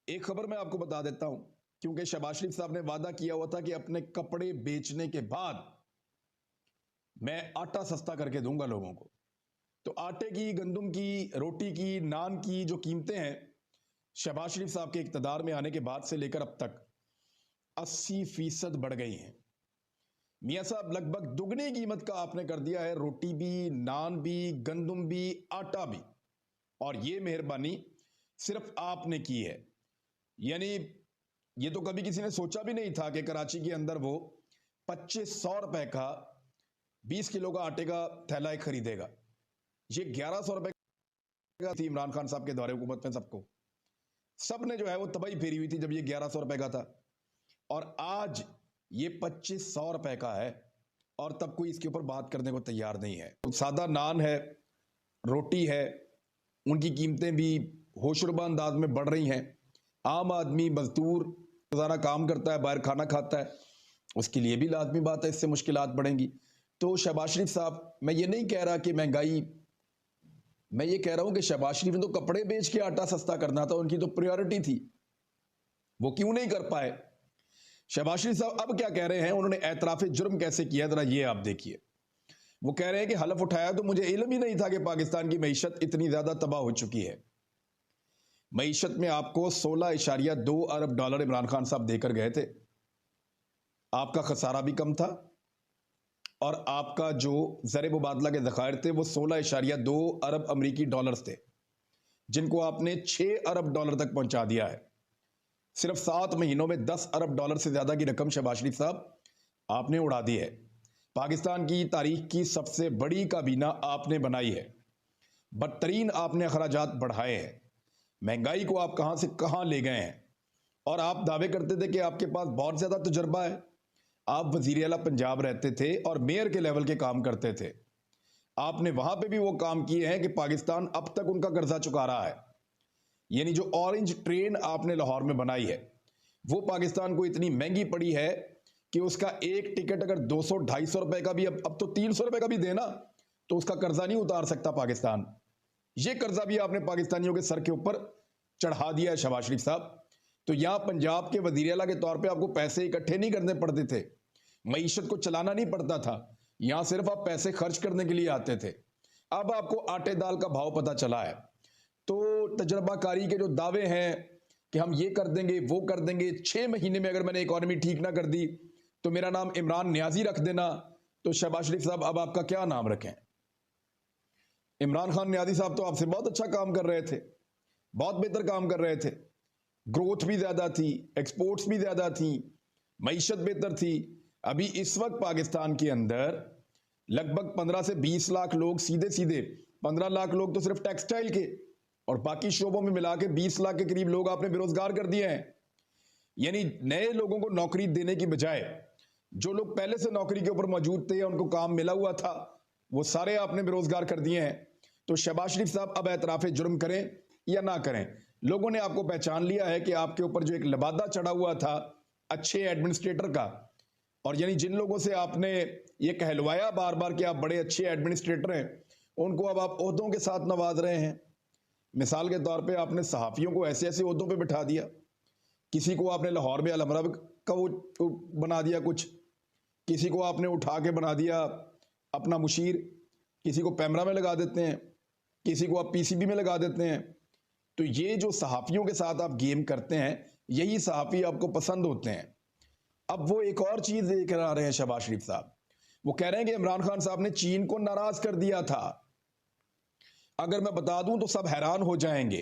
एक खबर मैं आपको बता देता हूं, क्योंकि शहबाज शरीफ साहब ने वादा किया हुआ था कि अपने कपड़े बेचने के बाद मैं आटा सस्ता करके दूंगा लोगों को। तो आटे की, गंदम की, रोटी की, नान की जो कीमतें हैं, शहबाज शरीफ साहब के इक्तदार में आने के बाद से लेकर अब तक 80% बढ़ गई हैं। मियाँ साहब, लगभग दुगनी कीमत का आपने कर दिया है, रोटी भी, नान भी, गंदम भी, आटा भी। और ये मेहरबानी सिर्फ आपने की है। यानी ये तो कभी किसी ने सोचा भी नहीं था कि कराची के अंदर वो 2500 रुपए का 20 किलो का आटे का थैला एक खरीदेगा। ये 1100 रुपए का थी इमरान खान साहब के दौरे हुकूमत में। सब ने जो है वो तबाही फेरी हुई थी जब ये 1100 रुपए का था, और आज ये 2500 रुपए का है, और तब कोई इसके ऊपर बात करने को तैयार नहीं है। सादा नान है, रोटी है, उनकी कीमतें भी होशरुबा अंदाज में बढ़ रही हैं। आम आदमी, मजदूर रोजाना काम करता है, बाहर खाना खाता है, उसके लिए भी लाजमी बात है इससे मुश्किलात बढ़ेंगी। तो शहबाज शरीफ साहब, मैं ये नहीं कह रहा कि महंगाई, मैं ये कह रहा हूं कि शहबाज शरीफ ने तो कपड़े बेच के आटा सस्ता करना था, उनकी तो प्रायोरिटी थी, वो क्यों नहीं कर पाए। शहबाज शरीफ साहब अब क्या कह रहे हैं, उन्होंने एतराफ जुर्म कैसे किया, जरा ये आप देखिए। वो कह रहे हैं कि हलफ उठाया तो मुझे इल्म ही नहीं था कि पाकिस्तान की मईशत इतनी ज्यादा तबाह हो चुकी है। मईशत में आपको 16.2 अरब डॉलर इमरान खान साहब देकर गए थे, आपका खसारा भी कम था, और आपका जो ज़र मुबादला के ज़खायर थे वो 16.2 अरब अमरीकी डॉलर्स थे, जिनको आपने 6 अरब डॉलर तक पहुंचा दिया है। सिर्फ 7 महीनों में 10 अरब डॉलर से ज्यादा की रकम शहबाज शरीफ साहब आपने उड़ा दी है। पाकिस्तान की तारीख की सबसे बड़ी काबीना आपने बनाई है, बदतरीन आपने अखराजात बढ़ाए हैं, महंगाई को आप कहां से कहां ले गए हैं। और आप दावे करते थे कि आपके पास बहुत ज्यादा तजुर्बा है, आप वजीर आला पंजाब रहते थे और मेयर के लेवल के काम करते थे। आपने वहां पे भी वो काम किए हैं कि पाकिस्तान अब तक उनका कर्जा चुका रहा है। यानी जो ऑरेंज ट्रेन आपने लाहौर में बनाई है, वो पाकिस्तान को इतनी महंगी पड़ी है कि उसका एक टिकट अगर 200-250 रुपए का भी, अब तो 300 रुपए का भी देना, तो उसका कर्जा नहीं उतार सकता पाकिस्तान। ये कर्जा भी आपने पाकिस्तानियों के सर के ऊपर चढ़ा दिया है शहबाज शरीफ साहब। तो यहां पंजाब के वजीर आला के तौर पे आपको पैसे इकट्ठे नहीं करने पड़ते थे, मईशत को चलाना नहीं पड़ता था, यहां सिर्फ आप पैसे खर्च करने के लिए आते थे। अब आपको आटे दाल का भाव पता चला है, तो तजर्बाकारी के जो दावे हैं कि हम ये कर देंगे, वो कर देंगे, 6 महीने में अगर मैंने इकॉनमी ठीक ना कर दी तो मेरा नाम इमरान न्याजी रख देना, तो शहबाज शरीफ साहब अब आपका क्या नाम रखें। इमरान खान न्याजी साहब तो आपसे बहुत अच्छा काम कर रहे थे, बहुत बेहतर काम कर रहे थे, ग्रोथ भी ज्यादा थी, एक्सपोर्ट्स भी ज्यादा थी, मईशत बेहतर थी। अभी इस वक्त पाकिस्तान के अंदर लगभग 15 से 20 लाख लोग, सीधे सीधे 15 लाख लोग तो सिर्फ टेक्सटाइल के, और बाकी शोबों में मिला के 20 लाख के करीब लोग आपने बेरोजगार कर दिए हैं। यानी नए लोगों को नौकरी देने की बजाय जो लोग पहले से नौकरी के ऊपर मौजूद थे, उनको काम मिला हुआ था, वो सारे आपने बेरोजगार कर दिए हैं। तो शहबाज शरीफ साहब अब एतराफे जुर्म करें या ना करें, लोगों ने आपको पहचान लिया है कि आपके ऊपर जो एक लबादा चढ़ा हुआ था अच्छे एडमिनिस्ट्रेटर का, और यानी जिन लोगों से आपने ये कहलवाया बार बार कि आप बड़े अच्छे एडमिनिस्ट्रेटर हैं, उनको अब आप ओहदों के साथ नवाज रहे हैं। मिसाल के तौर पे आपने सहाफियों को ऐसे ऐसे ओहदों पे बिठा दिया, किसी को आपने लाहौर में अलमरा का वो बना दिया, कुछ किसी को आपने उठा के बना दिया अपना मुशीर, किसी को पैमरा में लगा देते हैं, किसी को आप पीसीबी में लगा देते हैं। तो ये जो सहाफियों के साथ आप गेम करते हैं, यही सहाफी आपको पसंद होते हैं। अब वो एक और चीज लेकर आ रहे हैं शहबाज शरीफ साहब, वो कह रहे हैं कि इमरान खान साहब ने चीन को नाराज कर दिया था। अगर मैं बता दूं तो सब हैरान हो जाएंगे।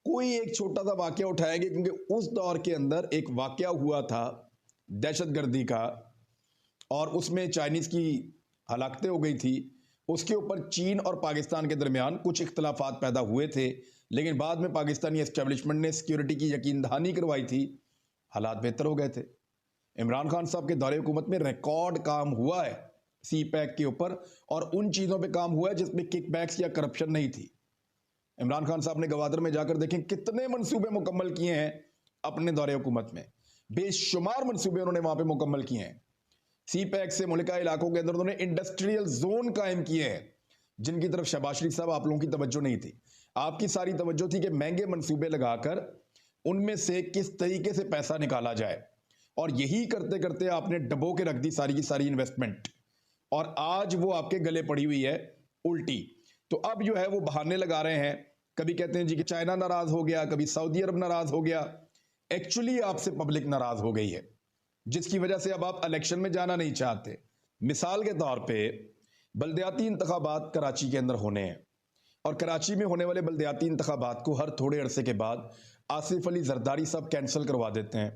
कोई एक छोटा सा वाकया उठाएंगे, क्योंकि उस दौर के अंदर एक वाकया हुआ था दहशतगर्दी का, और उसमें चाइनीज की हलाकतें हो गई थी। उसके ऊपर चीन और पाकिस्तान के दरमियान कुछ इख्तलाफात पैदा हुए थे, लेकिन बाद में पाकिस्तानी एस्टेब्लिशमेंट ने सिक्योरिटी की यकीन दहानी करवाई थी, हालात बेहतर हो गए थे। इमरान खान साहब के दौरे हुकूमत में रिकॉर्ड काम हुआ है सी पैक के ऊपर, और उन चीजों पे काम हुआ है जिसमें किकबैक्स या करप्शन नहीं थी। इमरान खान साहब ने गवादर में जाकर देखें कितने मंसूबे मुकम्मल किए हैं अपने दौरे हुकूमत में, बेशुमार मंसूबे उन्होंने वहां पे मुकम्मल किए हैं। सी पैक से मुल्का इलाकों के अंदर उन्होंने इंडस्ट्रियल जोन कायम किए हैं, जिनकी तरफ शहबाज शरीफ साहब आप लोगों की तवज्जो नहीं थी। आपकी सारी तवज्जो थी कि महंगे मंसूबे लगाकर उनमें से किस तरीके से पैसा निकाला जाए, और यही करते करते आपने डबो के रख दी सारी की सारी इन्वेस्टमेंट, और आज वो आपके गले पड़ी हुई है उल्टी। तो अब जो है वो बहाने लगा रहे हैं, कभी कहते हैं जी कि चाइना नाराज हो गया, कभी सऊदी अरब नाराज हो गया। एक्चुअली आपसे पब्लिक नाराज हो गई है, जिसकी वजह से अब आप इलेक्शन में जाना नहीं चाहते। मिसाल के तौर पे बल्दियाती इंतखाबात कराची के अंदर होने हैं, और कराची में होने वाले बल्दियाती इंतखाबात को हर थोड़े अरसे के बाद आसिफ अली जरदारी साहब कैंसिल करवा देते हैं,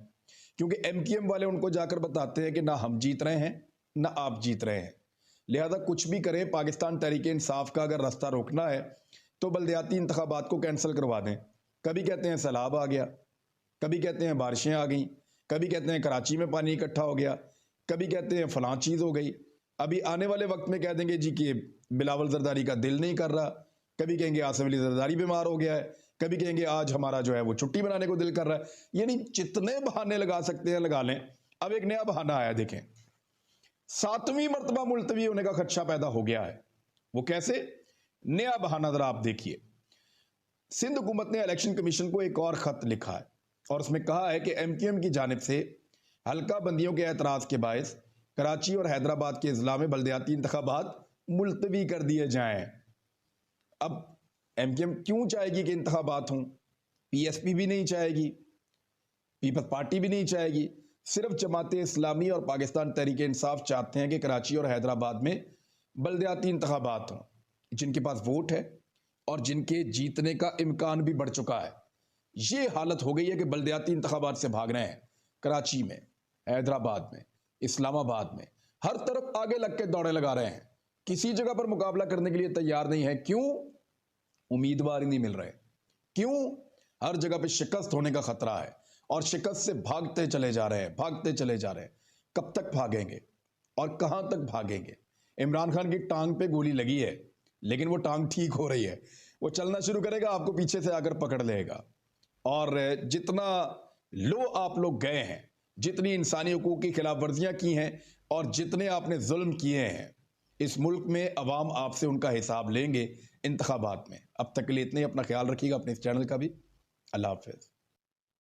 क्योंकि एमक्यूएम वाले उनको जाकर बताते हैं कि ना हम जीत रहे हैं ना आप जीत रहे हैं, लिहाजा कुछ भी करें, पाकिस्तान तहरीक इंसाफ का अगर रास्ता रोकना है तो बल्दियाती इंतखाबात को कैंसिल करवा दें। कभी कहते हैं सैलाब आ गया, कभी कहते हैं बारिशें आ गई, कभी कहते हैं कराची में पानी इकट्ठा हो गया, कभी कहते हैं फलां चीज़ हो गई। अभी आने वाले वक्त में कह देंगे जी कि बिलावल जरदारी का दिल नहीं कर रहा, कभी कहेंगे आसिफ अली जरदारी बीमार हो गया है, कभी कहेंगे आज हमारा जो है वो छुट्टी मनाने को दिल कर रहा है। यानी जितने बहाने लगा सकते हैं लगा लें। अब एक नया बहाना आया, देखें, 7वीं मर्तबा मुलतवी होने का खदशा पैदा हो गया है। वो कैसे? नया बहाना जरा आप देखिए। सिंध हुकूमत ने इलेक्शन कमीशन को एक और खत लिखा है, और उसमें कहा है कि एमक्यूएम की जानिब से हल्का बंदियों के एतराज के बायस कराची और हैदराबाद के अजला में बल्दियाती इंतखाबात मुलतवी कर दिए जाएं। अब एमक्यूएम क्यों चाहेगी कि इंतखाबात हों? पीएसपी भी नहीं चाहेगी, पीपल्स पार्टी भी नहीं चाहेगी, सिर्फ जमात इस्लामी और पाकिस्तान तहरीक इंसाफ चाहते हैं कि कराची और हैदराबाद में बल्दियाती इंतखाबात हों, जिनके पास वोट है और जिनके जीतने का इम्कान भी बढ़ चुका है। ये हालत हो गई है कि बल्दियाती इंतखाबात से भाग रहे हैं, कराची में, हैदराबाद में, इस्लामाबाद में, हर तरफ आगे लग के दौड़े लगा रहे हैं, किसी जगह पर मुकाबला करने के लिए तैयार नहीं है। क्यों? उम्मीदवार ही नहीं मिल रहे। क्यों? हर जगह पे शिकस्त होने का खतरा है, और शिकस्त से भागते चले जा रहे हैं, भागते चले जा रहे हैं। कब तक भागेंगे और कहां तक भागेंगे? इमरान खान की टांग पे गोली लगी है, लेकिन वो टांग ठीक हो रही है, वो चलना शुरू करेगा, आपको पीछे से आकर पकड़ लेगा। और जितना लो आप लोग गए हैं, जितनी इंसानी हुकूक की खिलाफ वर्जियां की हैं, और जितने आपने जुल्म किए हैं, इस मुल्क में अवाम आपसे उनका हिसाब लेंगे इंतखाबात में। अब तक के लिए इतने, अपना ख्याल रखिएगा, अपने इस चैनल का भी। अल्लाह हाफिज।